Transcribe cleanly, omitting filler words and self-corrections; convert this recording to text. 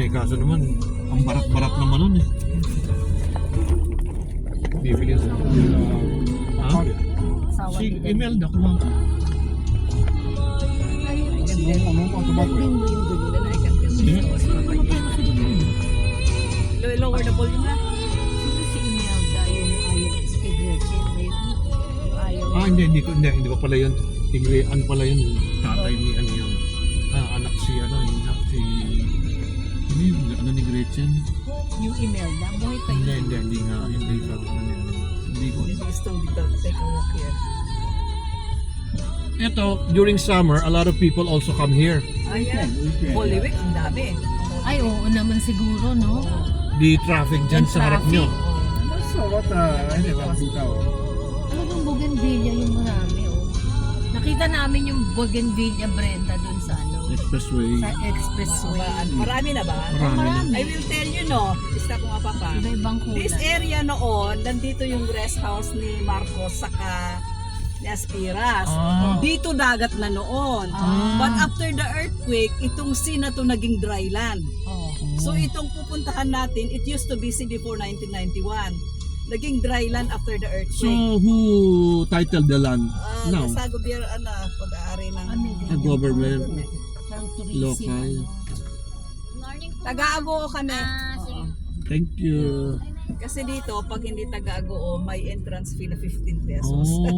eh, kaso naman, ang barat-barat naman nun eh. Bibili sa... Ha? Si Imelda, kumang. Lower the volume na. Si Imelda, yung ayaw kay Gretchen, ayaw. Hindi pa pala yun. Ano pala yun, tatay ni ano yun. Anak si ano ni Gretchen. Yung Imelda, buhay pa yun. Hindi pa ano yun. Hindi ko. Gusto dito, take a walk here. Ito, during summer, a lot of people also come here. Ayan, Holy Week, ang dami. Ay, oo naman siguro, no? Di traffic dyan Yung sa harap traffic. nyo. Talagang bougainvillea yung marami, oh. Nakita namin yung bougainvillea, Brenda, dun sa ano, Expressway. sa expressway. Marami na ba? Marami. I will tell you, no, stop mo nga papa. Iba-ibang This kulay. area noon, nandito yung rest house ni Marcos saka ni Aspiras. Dito dagat na noon. But after the earthquake, itong sea na to naging dry land. Oh. So itong pupuntahan natin, it used to be sea before 1991. Naging dry land after the earthquake. So, who titled the land now? Sa gobyerno, pag-aari ng A government, From tourism. local. Taga-Agoo kami. sige. Thank you. Kasi dito, pag hindi taga-Agoo, may entrance fee na 15 pesos. Oh.